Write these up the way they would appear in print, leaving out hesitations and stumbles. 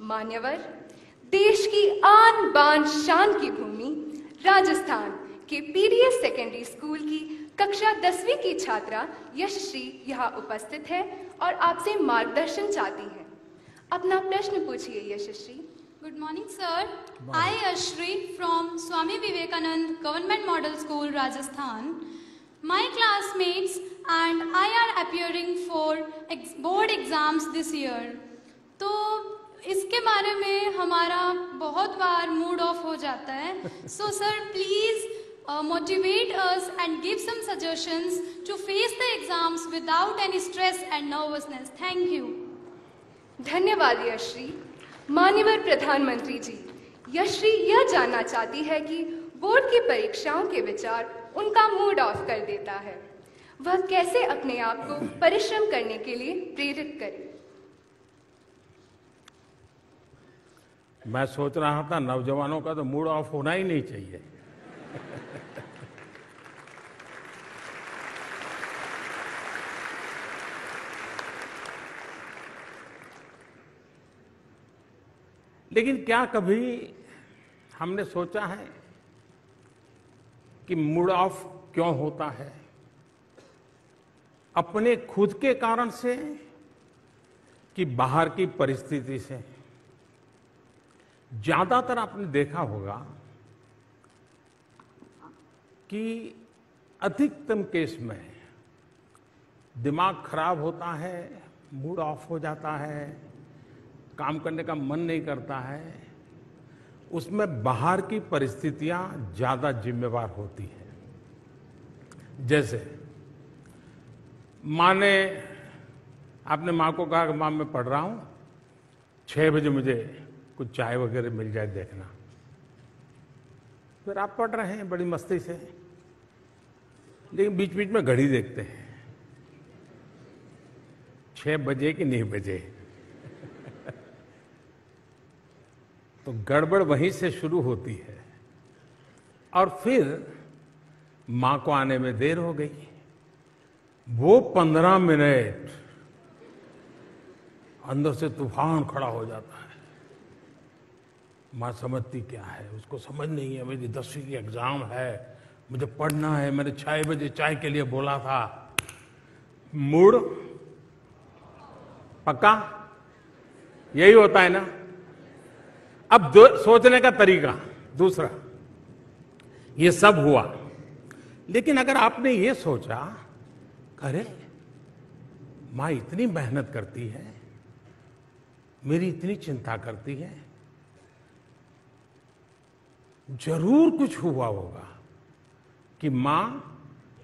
मान्यवर, देश की आन बान शान की भूमि राजस्थान के पीडीएस सेकेंडरी स्कूल की कक्षा 10वीं की छात्रा यशश्री यहाँ उपस्थित है और आपसे मार्गदर्शन चाहती हैं। अपना प्रश्न पूछिए Yashashri. Good morning, sir. I, Yashri, from Swami Vivekanand Government Model School, Rajasthan. My classmates and I are appearing for board exams this year. तो इसके बारे में हमारा बहुत बार मूड ऑफ हो जाता है. So, sir, please motivate us and give some suggestions to face the exams without any stress and nervousness. Thank you. धन्यवाद यशश्री। माननीय प्रधानमंत्री जी, यशश्री यह जानना चाहती है कि बोर्ड की परीक्षाओं के विचार उनका मूड ऑफ कर देता है। वह कैसे अपने आप को परिश्रम करने के लिए प्रेरित करे? मैं सोच रहा था नौजवानों का तो मूड ऑफ होना ही नहीं चाहिए। लेकिन क्या कभी हमने सोचा है कि मूड ऑफ क्यों होता है? अपने खुद के कारण से कि बाहर की परिस्थिति से? ज्यादातर आपने देखा होगा कि अधिकतम केस में दिमाग खराब होता है, मूड ऑफ हो जाता है, काम करने का मन नहीं करता है, उसमें बाहर की परिस्थितियां ज्यादा जिम्मेवार होती हैं। जैसे माँ ने, आपने माँ को कहा कि माँ मैं पढ़ रहा हूं, 6 बजे मुझे कुछ चाय वगैरह मिल जाए देखना। फिर आप पढ़ रहे हैं बड़ी मस्ती से, लेकिन बीच बीच में घड़ी देखते हैं, 6 बजे कि नहीं बजे। तो गड़बड़ वहीं से शुरू होती है और फिर मां को आने में देर हो गई। वो 15 मिनट अंदर से तूफान खड़ा हो जाता है। मां समझती क्या है, उसको समझ नहीं है, मेरी 10वीं की एग्जाम है, मुझे पढ़ना है, मैंने 6 बजे चाय के लिए बोला था। मूड पक्का यही होता है ना। अब सोचने का तरीका दूसरा, ये सब हुआ, लेकिन अगर आपने ये सोचा, अरे मां इतनी मेहनत करती है, मेरी इतनी चिंता करती है, जरूर कुछ हुआ होगा कि मां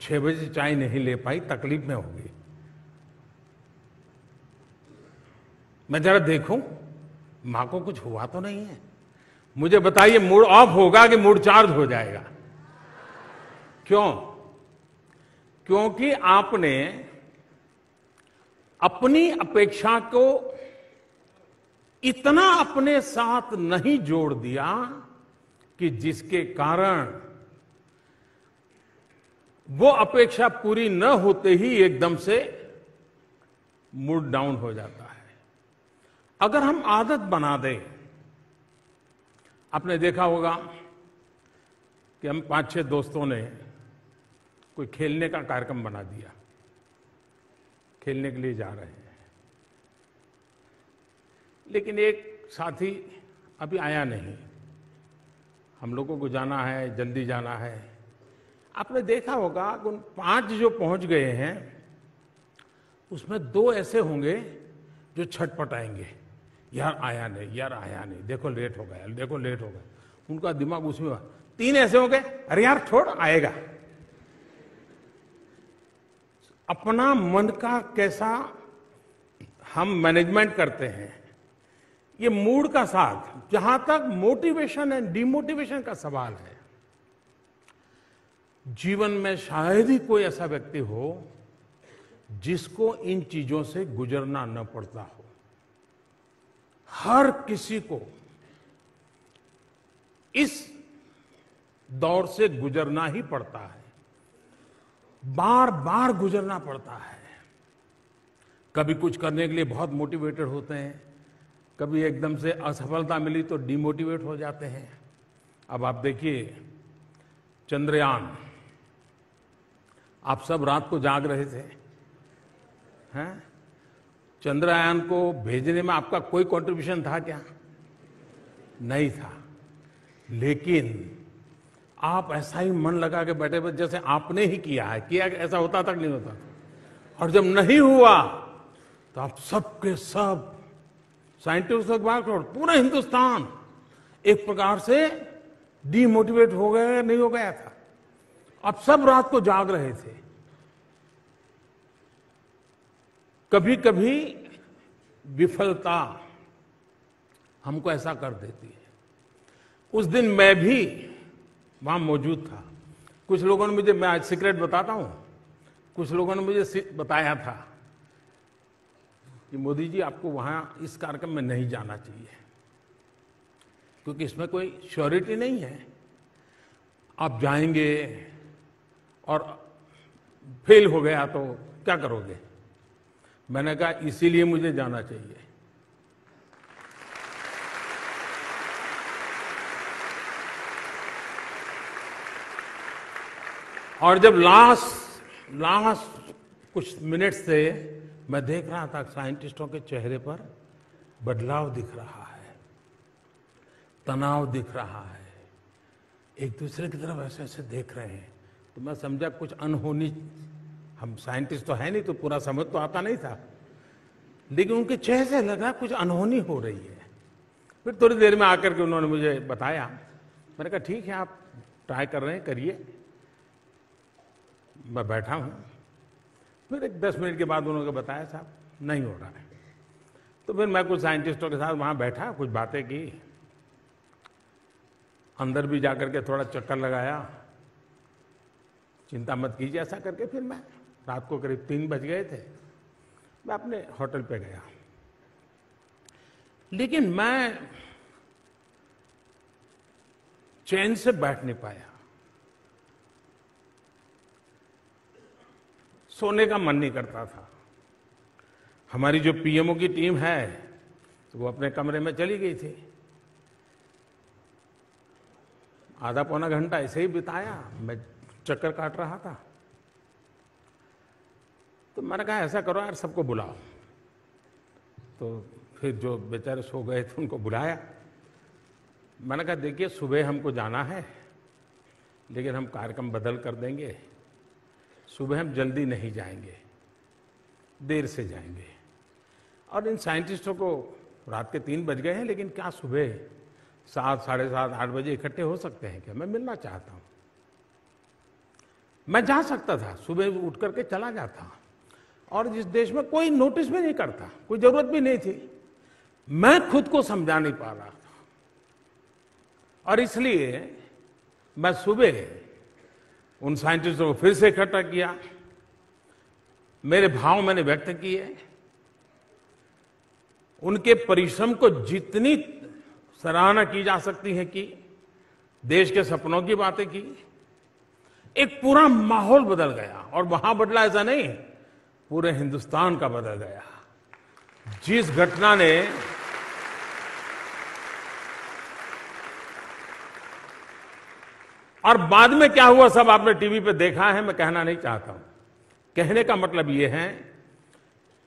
6 बजे चाय नहीं ले पाई, तकलीफ में होगी। मैं जरा देखूं मां को कुछ हुआ तो नहीं है। मुझे बताइए, मूड ऑफ होगा कि मूड चार्ज हो जाएगा? क्यों? क्योंकि आपने अपनी अपेक्षा को इतना अपने साथ नहीं जोड़ दिया कि जिसके कारण वो अपेक्षा पूरी न होते ही एकदम से मूड डाउन हो जाता है। अगर हम आदत बना दें, आपने देखा होगा कि हम 5-6 दोस्तों ने कोई खेलने का कार्यक्रम बना दिया, खेलने के लिए जा रहे हैं, लेकिन एक साथी अभी आया नहीं, हम लोगों को जाना है, जल्दी जाना है। आपने देखा होगा कि उन 5 जो पहुंच गए हैं उसमें 2 ऐसे होंगे जो छटपटाएंगे, यार आया नहीं, यार आया नहीं, देखो लेट हो गया, देखो लेट हो गया। उनका दिमाग उसमें। 3 ऐसे होंगे, अरे यार छोड़, आएगा। अपना मन का कैसा हम मैनेजमेंट करते हैं, ये मूड का साथ। जहां तक मोटिवेशन एंड डिमोटिवेशन का सवाल है, जीवन में शायद ही कोई ऐसा व्यक्ति हो जिसको इन चीजों से गुजरना न पड़ता हो। हर किसी को इस दौर से गुजरना ही पड़ता है, बार बार गुजरना पड़ता है। कभी कुछ करने के लिए बहुत मोटिवेटेड होते हैं, कभी एकदम से असफलता मिली तो डिमोटिवेट हो जाते हैं। अब आप देखिए चंद्रयान, आप सब रात को जाग रहे थे, हैं? चंद्रयान को भेजने में आपका कोई कंट्रीब्यूशन था क्या? नहीं था। लेकिन आप ऐसा ही मन लगा के बैठे बैठे जैसे आपने ही किया है, किया ऐसा होता तक नहीं होता। और जब नहीं हुआ तो आप सबके सब साइंटिस्टों के बाद पूरा हिंदुस्तान एक प्रकार से डीमोटिवेट हो गया, नहीं हो गया था। आप सब रात को जाग रहे थे। कभी कभी विफलता हमको ऐसा कर देती है। उस दिन मैं भी वहां मौजूद था। कुछ लोगों ने मुझे, मैं आज सीक्रेट बताता हूं, कुछ लोगों ने मुझे बताया था कि मोदी जी आपको वहां इस कार्यक्रम में नहीं जाना चाहिए, क्योंकि इसमें कोई श्योरिटी नहीं है। आप जाएंगे और फेल हो गया तो क्या करोगे? मैंने कहा इसीलिए मुझे जाना चाहिए। और जब लास्ट कुछ मिनट से मैं देख रहा था साइंटिस्टों के चेहरे पर बदलाव दिख रहा है, तनाव दिख रहा है, एक दूसरे की तरफ ऐसे ऐसे देख रहे हैं, तो मैं समझा कुछ अनहोनी, हम साइंटिस्ट तो है नहीं तो पूरा समझ तो आता नहीं था, लेकिन उनके चेहरे से लगा कुछ अनहोनी हो रही है। फिर थोड़ी देर में आकर के उन्होंने मुझे बताया। मैंने कहा ठीक है, आप ट्राई कर रहे हैं, करिए। मैं बैठा हूं। फिर एक 10 मिनट के बाद उन्होंने बताया साहब नहीं हो रहा है। तो फिर मैं कुछ साइंटिस्टों के साथ वहां बैठा, कुछ बातें की, अंदर भी जाकर के थोड़ा चक्कर लगाया, चिंता मत कीजिए ऐसा करके। फिर मैं रात को करीब 3 बज गए थे, मैं अपने होटल पे गया। लेकिन मैं चैन से बैठ नहीं पाया, सोने का मन नहीं करता था। हमारी जो पीएमओ की टीम है तो वो अपने कमरे में चली गई थी। आधा पौना घंटा ऐसे ही बिताया, मैं चक्कर काट रहा था। तो मैंने कहा ऐसा करो यार, सबको बुलाओ। तो फिर जो बेचारे सो गए थे उनको बुलाया। मैंने कहा देखिए सुबह हमको जाना है, लेकिन हम कार्यक्रम बदल कर देंगे। सुबह हम जल्दी नहीं जाएंगे, देर से जाएंगे। और इन साइंटिस्टों को रात के 3 बज गए हैं, लेकिन क्या सुबह 7, साढ़े 7, 8 बजे इकट्ठे हो सकते हैं क्या? मैं मिलना चाहता हूं। मैं जा सकता था, सुबह उठ करके चला जाता। और जिस देश में कोई नोटिस भी नहीं करता, कोई जरूरत भी नहीं थी, मैं खुद को समझा नहीं पा रहा था। और इसलिए मैं सुबह उन साइंटिस्टों को फिर से इकट्ठा किया, मेरे भाव मैंने व्यक्त किए, उनके परिश्रम को जितनी सराहना की जा सकती है की, देश के सपनों की बातें की। एक पूरा माहौल बदल गया, और वहां बदला ऐसा नहीं, पूरे हिंदुस्तान का बदल गया। जिस घटना ने और बाद में क्या हुआ सब आपने टीवी पे देखा है, मैं कहना नहीं चाहता हूं। कहने का मतलब यह है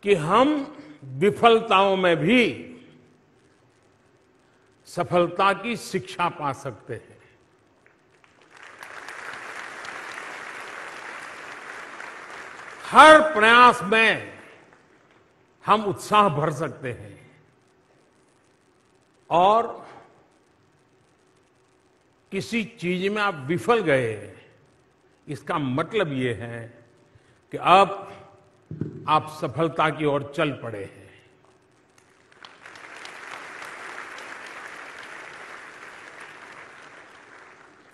कि हम विफलताओं में भी सफलता की शिक्षा पा सकते हैं। हर प्रयास में हम उत्साह भर सकते हैं, और किसी चीज में आप विफल गए, इसका मतलब यह है कि अब आप सफलता की ओर चल पड़े हैं।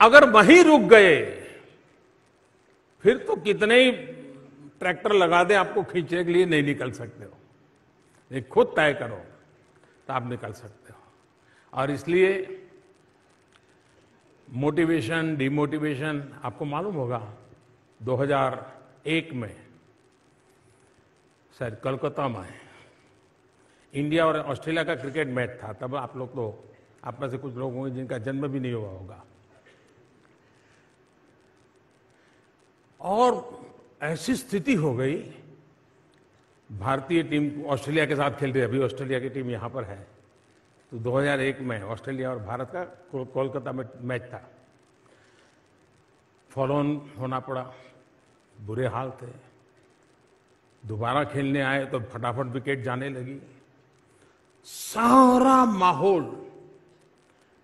अगर वहीं रुक गए, फिर तो कितने ही ट्रैक्टर लगा दे आपको खींचने के लिए, नहीं निकल सकते हो। ये खुद तय करो तो आप निकल सकते हो। और इसलिए मोटिवेशन, डिमोटिवेशन, आपको मालूम होगा 2001 में शायद कोलकाता में इंडिया और ऑस्ट्रेलिया का क्रिकेट मैच था। तब आप लोग तो, आप में से कुछ लोग होंगे जिनका जन्म भी नहीं हुआ होगा। और ऐसी स्थिति हो गई, भारतीय टीम ऑस्ट्रेलिया के साथ खेल रही है, अभी ऑस्ट्रेलिया की टीम यहाँ पर है। तो 2001 में ऑस्ट्रेलिया और भारत का कोलकाता में मैच था। फॉलो ऑन होना पड़ा, बुरे हाल थे। दोबारा खेलने आए तो फटाफट विकेट जाने लगी। सारा माहौल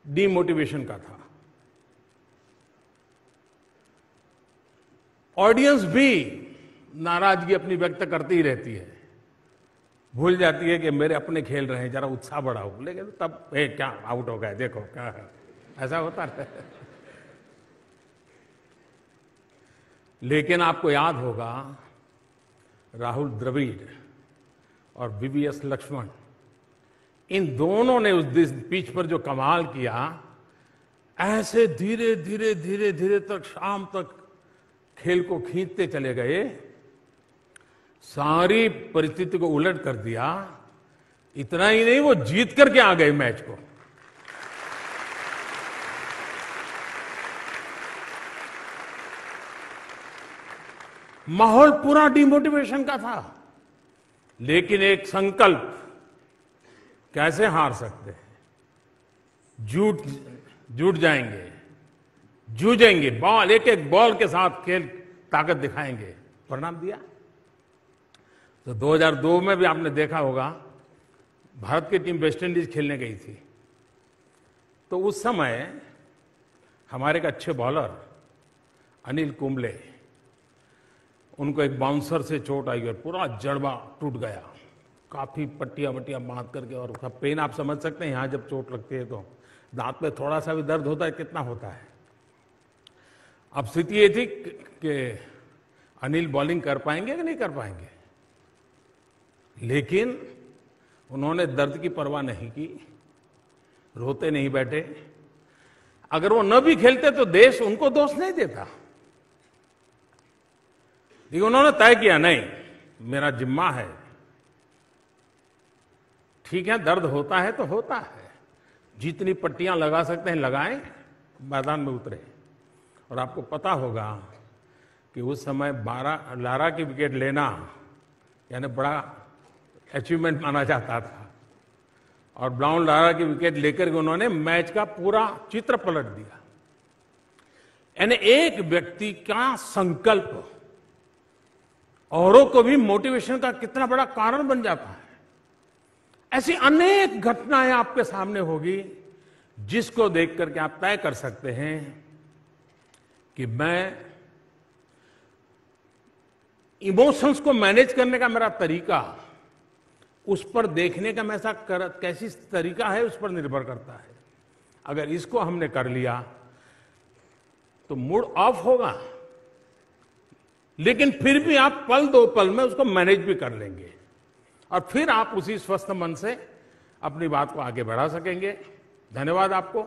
डिमोटिवेशन का था। ऑडियंस भी नाराजगी अपनी व्यक्त करती ही रहती है, भूल जाती है कि मेरे अपने खेल रहे हैं, जरा उत्साह बढ़ाओ। लेकिन तब क्या आउट हो गए, देखो क्या है, ऐसा होता है। लेकिन आपको याद होगा, राहुल द्रविड़ और वीवीएस लक्ष्मण, इन दोनों ने उस पिच पर जो कमाल किया, ऐसे धीरे धीरे धीरे धीरे तक शाम तक खेल को खींचते चले गए, सारी परिस्थिति को उलट कर दिया। इतना ही नहीं, वो जीत करके आ गए मैच को। माहौल पूरा डिमोटिवेशन का था, लेकिन एक संकल्प, कैसे हार सकते हैं, जुट जाएंगे, जूझेंगे, बॉल एक एक बॉल के साथ खेल ताकत दिखाएंगे। परिणाम दिया। तो 2002 में भी आपने देखा होगा, भारत की टीम वेस्ट इंडीज खेलने गई थी। तो उस समय हमारे एक अच्छे बॉलर अनिल कुंबले, उनको एक बाउंसर से चोट आई और पूरा जड़बा टूट गया, काफी पट्टियां वट्टियां बांध करके। और उसका पेन आप समझ सकते हैं, यहां जब चोट लगती है तो दांत में थोड़ा सा भी दर्द होता है, कितना होता है। अब स्थिति ये थी कि अनिल बॉलिंग कर पाएंगे कि नहीं कर पाएंगे, लेकिन उन्होंने दर्द की परवाह नहीं की, रोते नहीं बैठे। अगर वो न भी खेलते तो देश उनको दोष नहीं देता, लेकिन उन्होंने तय किया, नहीं, मेरा जिम्मा है, ठीक है, दर्द होता है तो होता है, जितनी पट्टियां लगा सकते हैं लगाएं, मैदान में उतरे। और आपको पता होगा कि उस समय 12 लारा की विकेट लेना यानी बड़ा अचीवमेंट माना जाता था, और ब्राउन लारा की विकेट लेकर के उन्होंने मैच का पूरा चित्र पलट दिया। यानी एक व्यक्ति का संकल्प औरों को भी मोटिवेशन का कितना बड़ा कारण बन जाता है। ऐसी अनेक घटनाएं आपके सामने होगी, जिसको देख करके आप तय कर सकते हैं कि मैं इमोशंस को मैनेज करने का मेरा तरीका, उस पर देखने का मैं कैसी तरीका है, उस पर निर्भर करता है। अगर इसको हमने कर लिया तो मूड ऑफ होगा, लेकिन फिर भी आप पल दो पल में उसको मैनेज भी कर लेंगे, और फिर आप उसी स्वस्थ मन से अपनी बात को आगे बढ़ा सकेंगे। धन्यवाद आपको।